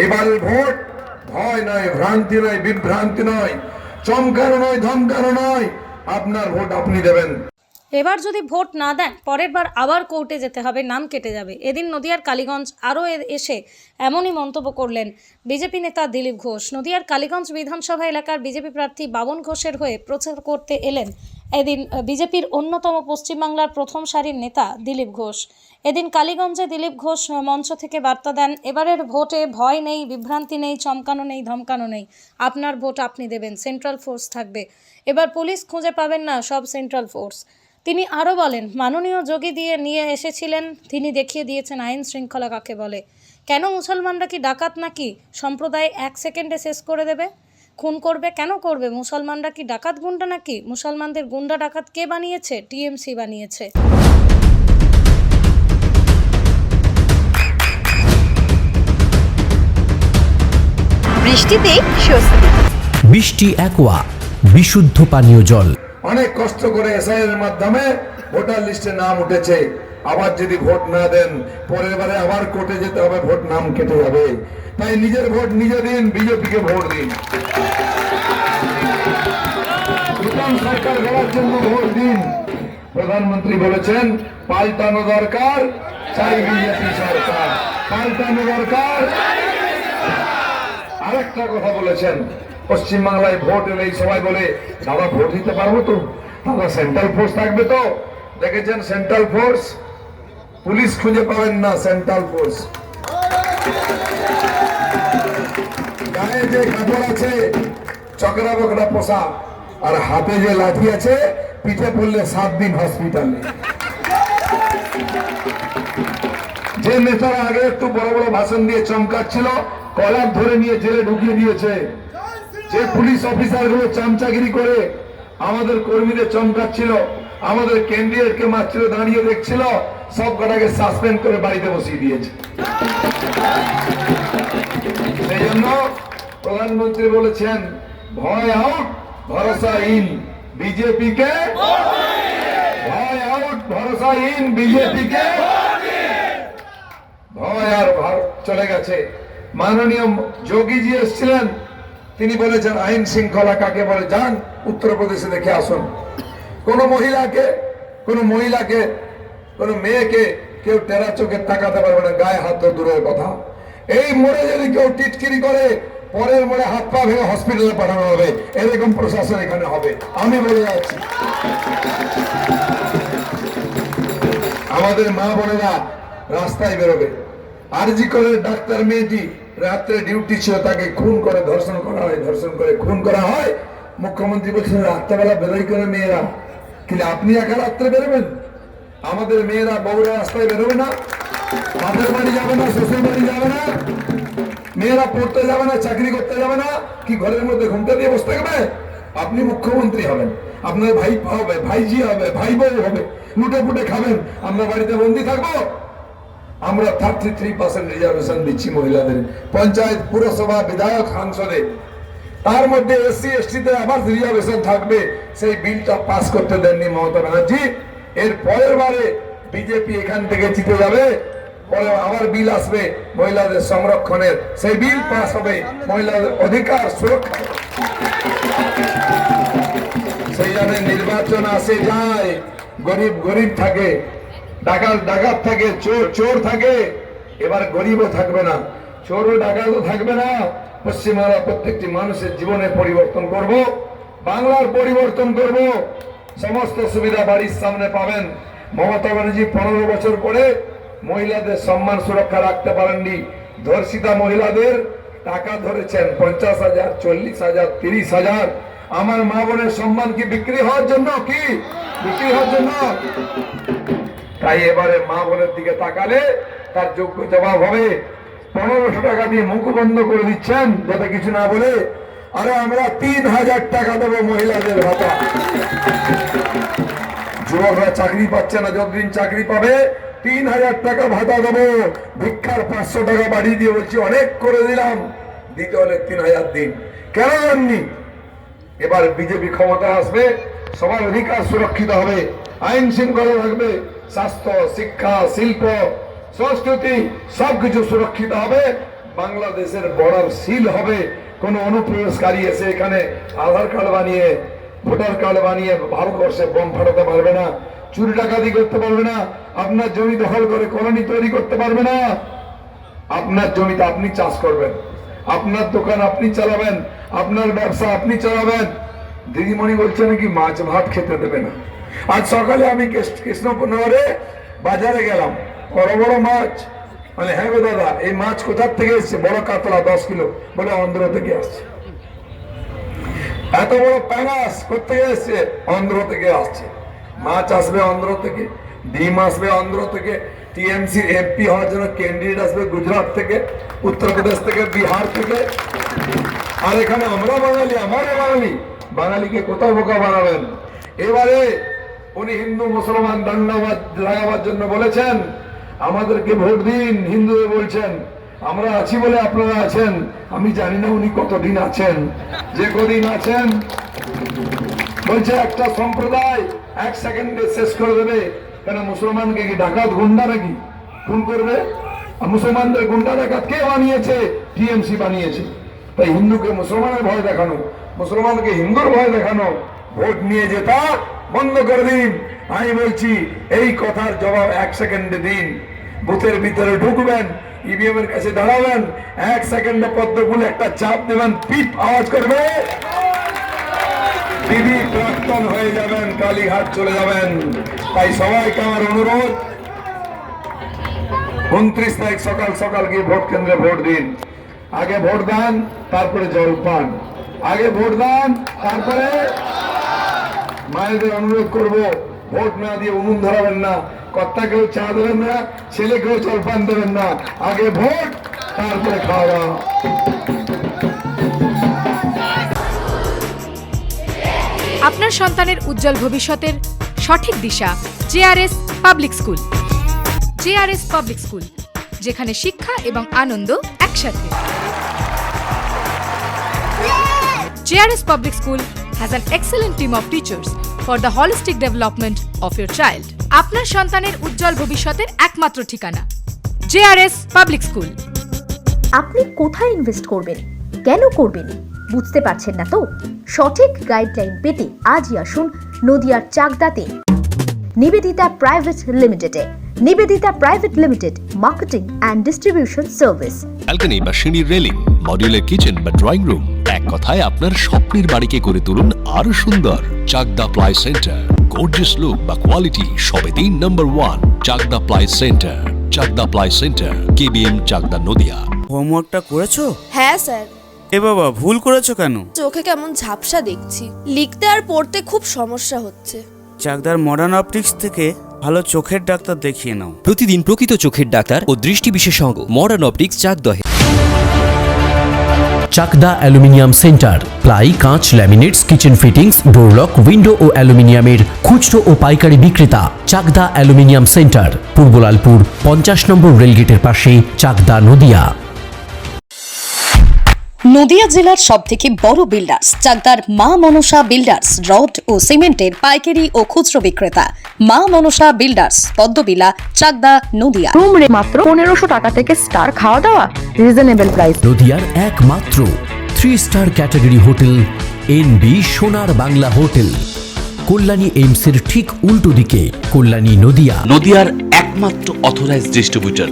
এবারের ভোট ভয় নয়, ভ্রান্তি নয়, বিভ্রান্তি নয়, চমকানো নয়, ধমকানো নয়। আপনার ভোট আপনি দেবেন। এবার যদি ভোট না দেন পরের বার আবার কোর্টে যেতে হবে, নাম কেটে যাবে। এদিন নদিয়ার কালীগঞ্জ আরও এসে এমনই মন্তব্য করলেন বিজেপি নেতা দিলীপ ঘোষ। নদিয়ার কালীগঞ্জ বিধানসভা এলাকার বিজেপি প্রার্থী বাবন ঘোষের হয়ে প্রচার করতে এলেন এদিন বিজেপির অন্যতম পশ্চিমবাংলার প্রথম সারির নেতা দিলীপ ঘোষ। এদিন কালীগঞ্জে দিলীপ ঘোষ মঞ্চ থেকে বার্তা দেন, এবারের ভোটে ভয় নেই, বিভ্রান্তি নেই, চমকানো নেই, ধমকানো নেই। আপনার ভোট আপনি দেবেন, সেন্ট্রাল ফোর্স থাকবে। এবার পুলিশ খুঁজে পাবেন না, সব সেন্ট্রাল ফোর্স। তিনি আরও বলেন, মাননীয় যোগী নিয়ে এসেছিলেন, তিনি দেখিয়ে দিয়েছেন আইন শৃঙ্খলা কাকে বলে। কেন মুসলমানরা কি ডাকাত নাকি? সম্প্রদায় 1 সেকেন্ডে শেষ করে দেবে, খুন করবে? কেন করবে? মুসলমানরা কি ডাকাত গুন্ডা নাকি? মুসলমানদের গুন্ডা ডাকাত কে বানিয়েছে? টিএমসি বানিয়েছে। বৃষ্টিতেই স্বস্তি। বৃষ্টি অ্যাকোয়া, বিশুদ্ধ পানীয় জল। অনেক কষ্ট করে এসআইআর মাধ্যমে ভোটার লিস্টে নাম উঠেছে। আবার যদি ভোট না দেন পরের বারে আবার কোর্টে যেতে হবে, ভোট নাম কেটে যাবে। তাই নিজের ভোট নিজে দিন, বিজেপিকে ভোট দিন। নতুন সরকার গড়ার জন্য ভোট দিন। প্রধানমন্ত্রী বলেছেন পাল্টানো দরকার, চাই বিজেপি সরকার। পাল্টানো দরকার। আরেকটা কথা বলেছেন, পশ্চিমবাংলায় ভোট এলে সবাই বলে দাদা ভোট দিতে পারবো তো, দাদা সেন্ট্রাল ফোর্স থাকবে তো। দেখেছেন সেন্ট্রাল ফোর্স? পুলিশ খুঁজে পাবেন না, সেন্ট্রাল ফোর্স। গায়ে যে কাপড় আছে চকরা বকরা পোষা, আর হাতে যে লাঠি আছে, পিঠে পড়লে 7 দিন হসপিটালে। যে নেতারা আগে একটু বড় বড় ভাষণ দিয়ে চমকাচ্ছিল, কলার ধরে নিয়ে জেলে ঢুকিয়ে দিয়েছে। যে পুলিশ অফিসার গুলো চামচাগিরি করে আমাদের কর্মীদের চমকাচ্ছিল, আমাদের ক্যান্ডিডেটকে মাত্র দাঁড়িয়ে দেখছিল, সব কটাকে সাসপেন্ড করে বাড়িতে বসিয়ে দিয়েছে। সেই জন্য প্রধানমন্ত্রী বলেছেন ভয় আউট, ভরসা ইন, বিজেপিকে ভয় আউট, ভরসা ইন, বিজেপিকে। ভয় আর চলে গেছে। মাননীয় যোগীজি এসেছিলেন, তিনি বলেছেন আইন শৃঙ্খলা কাকে বলে, যান উত্তরপ্রদেশে দেখে আসুন। কোন মহিলাকে, কোন মেয়েকে কেউ টেরা চোখে তাকাতে পারবে না, গায়ে হাত ধরে দূরের কথা। এই মোড়ে যদি কেউ টিটকিরি করে, পরের মোড়ে হাত পা ভেঙে হসপিটালে পাঠানো হবে। এরকম প্রশাসন এখানে হবে, আমি বলে যাচ্ছি। আমাদের মা বোনেরা রাস্তায় বেরোবে। আরজি করে ডাক্তার মেয়েটি রাত্রে ডিউটি ছিল, তাকে খুন করে ধর্ষণ করা হয়, ধর্ষণ করে খুন করা হয়। মুখ্যমন্ত্রী বলছেন রাত্রেবেলা বেরোই করে মেয়েরা, কিন্তু আপনি একা রাত্রে বেরোবেন? আমাদের মেয়েরা বউরা রাস্তায় বেরোবে না? বাপের বাড়ি যাবে না, শ্বশুর বাড়ি যাবে না, মেয়েরা পড়তে যাবে না, চাকরি করতে যাবে না, কি ঘরের মধ্যে ঘুমটা দিয়ে বসে থাকবে? আপনি মুখ্যমন্ত্রী হবেন, আপনার ভাই হবে, ভাইজি হবে, ভাই বউ হবে, লুটে ফুটে খাবেন, আমরা বাড়িতে বন্দি থাকবো? আমরা 33% রিজার্ভেশন দিচ্ছি মহিলাদের, পঞ্চায়েত, পুরসভা, বিধায়ক, সাংসদে। তার মধ্যে এসসি এসটিতে আবার রিজার্ভেশন থাকবে। সেই বিলটা পাস করতে দেননি মমতা ব্যানার্জি। এর পরের বারে বিজেপি এখান থেকে জিতে যাবে, পরে আবার বিল আসবে মহিলাদের সংরক্ষণের, সেই বিল পাস হবে, মহিলাদের অধিকার সুরক্ষা। সেই জন্য নির্বাচন আসে যায়, গরিব গরিব থাকে, ডাকাত ডাকাত থাকে, চোর চোর থাকে। এবার গরিবও থাকবে না, চোরও ডাকাতও থাকবে না। পশ্চিমবাংলা প্রত্যেকটি মানুষের জীবনে পরিবর্তন করব, বাংলার পরিবর্তন করব। সমস্ত সুবিধা বাড়ির সামনে পাবেন। মমতা ব্যানার্জি 15 বছর পরে মহিলাদের সম্মান সুরক্ষা রাখতে পারেননি। ধর্ষিতা মহিলাদের টাকা ধরেছেন 50,000, 40,000, 30,000। আমার মা বোনের সম্মান কি বিক্রি হওয়ার জন্য? কি বিক্রি হওয়ার জন্য? তাই এবারে মা বোনের দিকে তাকালে তার যোগ্য জবাব হবে। 1500 টাকা দিয়ে মুখ বন্ধ করে দিচ্ছেন যাতে কিছু না বলে। আরে আমরা 3000 টাকা দেবো মহিলাদের ভাতা। যুবকরা চাকরি পাচ্ছে না, যতদিন চাকরি পাবে 3000 টাকা ভাতা দেবো। ভিক্ষার 500 টাকা বাড়িয়ে দিয়ে বলছি অনেক করে দিলাম, দিতে হলে 3000 দিন। কেন দেননি? এবার বিজেপি ক্ষমতা আসবে, সবার অধিকার সুরক্ষিত হবে, আইন শৃঙ্খলা থাকবে, স্বাস্থ্য, শিক্ষা, শিল্প, সংস্কৃতি সবকিছু সুরক্ষিত হবে। বাংলাদেশের বর্ডার সিল হবে। কোন অনুপ্রবেশকারী এসে এখানে আধার কার্ড বানিয়ে, ভোটার কার্ড বানিয়ে ভারতবর্ষে বোম ফাটাতে পারবে না, চুরি ডাকাতি করতে পারবে না, আপনার জমি দখল করে কলোনি তৈরি করতে পারবে না। আপনার জমিতে আপনি চাষ করবেন, আপনার দোকান আপনি চালাবেন, আপনার ব্যবসা আপনি চালাবেন। দিদিমণি বলছে নাকি মাছ ভাত খেতে দেবে না। আজ সকালে আমি কৃষ্ণনগরে বাজারে গেলাম, বড় বড় মাছ, মানে হ্যাঁ গো দাদা এই মাছ কোথার থেকে এসছে? বড় কাতলা 10 কিলো, বলে অন্ধ্র থেকে আসছে। এত বড় প্যাঙাস কোথেকে এসছে? অন্ধ্র থেকে আসছে। মাছ আসবে অন্ধ্র থেকে, ডিম আসবে অন্ধ্র থেকে, টিএমসি এমপি হওয়ার জন্য ক্যান্ডিডেট আসবে গুজরাট থেকে, উত্তরপ্রদেশ থেকে, বিহার থেকে। আর এখানে আমরা বাঙালি, আমারও বাঙালি, বাঙালিকে কোথাও বোকা বানাবেন? এবারে উনি হিন্দু মুসলমান দাঙ্গাবাদ লাগাবার জন্য বলেছেন আমাদেরকে ভোট দিন। হিন্দুদের বলছেন আমরা আছি বলে আপনারা আছেন। আমি জানি না উনি কতদিন আছেন, যে কদিন আছেন বলছে একটা সম্প্রদায় 1 সেকেন্ডে শেষ করে দেবে। কেন মুসলমানকে কি ডাকাত গুন্ডা নাকি খুন করবে? আর মুসলমানদের গুন্ডা ডাকাত কে বানিয়েছে? টিএমসি বানিয়েছে। তাই হিন্দুকে মুসলমানের ভয় দেখানো, মুসলমানকে হিন্দুর ভয় দেখানো, ভোট নিয়ে যেটা বন্ধ করে দিন। আমি বলছি এই কথার জবাব 1 সেকেন্ডে দিন। বুথের ভিতরে ঢুকবেন, ইভিএম এর কাছে দাঁড়াবেন, 1 সেকেন্ডে পদ্মফুলে একটা চাপ দেবেন, পিপ আওয়াজ করবে, দিদি প্রাক্তন হয়ে যাবেন, কালীঘাট চলে যাবেন। তাই সবাইকে আমার অনুরোধ, 29 তারিখ সকাল সকাল গিয়ে ভোট কেন্দ্রে ভোট দিন। আগে ভোট দান, তারপরে জলপান। আগে ভোট দান, তারপরে মায়েদের অনুরোধ করব ভোট না দিয়ে উনুন ধরাবেন না, কর্তাকেও চা দেবেন না, ছেলেকেও জলপান দেবেন না। আগে ভোট, তারপরে খাওয়া। আপনার সন্তানের উজ্জ্বল ভবিষ্যতের সঠিক দিশা JRS public school. JRS public school, যেখানে শিক্ষা এবং আনন্দ একসাথে। JRS public school has an excellent team of teachers for the holistic development of your child. আপনার সন্তানের উজ্জ্বল ভবিষ্যতের একমাত্র ঠিকানা জেআরএস পাবলিক স্কুল। আপনি কোথায় ইনভেস্ট করবেন, কেন করবেন বুঝতে পারছেন না তো? সঠিক গাইডলাইন পেতে আজই আসুন নদিয়ার চাকদাতে নিবেদিতা প্রাইভেট লিমিটেডে। Nivedita private limited, marketing and distribution service. Balcony বা সিঁড়ির রেলিং, মডিউলার কিচেন বা ড্রয়িং রুম, এক কথায় আপনার স্বপ্নের বাড়িকে করে তুলুন আরো সুন্দর। Chakda ply centre, gorgeous look বা কোয়ালিটি সবে 3 number 1 Chakda ply centre. Chakda ply centre, KBM, Chakda, Nadia. হোমওয়ার্কটা করেছো? হ্যাঁ স্যার। এ বাবা, ভুল করেছো কেন? চোখে কেমন ঝাপসা দেখছি, লিখতে আর পড়তে খুব সমস্যা হচ্ছে। চাকদার মডার্ন অপটিক্স থেকে ভালো চোখের ডাক্তার দেখিয়ে নাও। প্রতিদিন প্রকৃত চোখের ডাক্তার ও দৃষ্টি বিশেষজ্ঞ মডার্ন অপটিক্স চাকদহে। চাকদা অ্যালুমিনিয়াম সেন্টার, প্লাই, কাঁচ, laminates, kitchen fittings, door lock, window ও অ্যালুমিনিয়ামের খুচরো ও পাইকারি বিক্রেতা। চাকদা অ্যালুমিনিয়াম সেন্টার, পূর্ব লালপুর 50 নম্বর রেলগেটের পাশে, চাকদা, নদিয়া। নদিয়া জেলার সবথেকে বড় বিল্ডার্স চাকদার মা মনসা বিল্ডার্স, রড ও সিমেন্টের পাইকারি ও খুচরো বিক্রেতা। মা মনসা বিল্ডার্স, পদ্মবিলা, চাকদা, নদিয়া। রুম রে মাত্র 1500 টাকা থেকে স্টার, খাওয়া দাওয়া রিজনেবল প্রাইস। নদিয়ার একমাত্র 3 স্টার ক্যাটাগরি হোটেল এনবি সোনার বাংলা হোটেল, কল্যাণী এইমসের ঠিক উল্টো দিকে, কল্যাণী, নদিয়া। নদিয়ার একমাত্র অথরাইজড ডিস্ট্রিবিউটর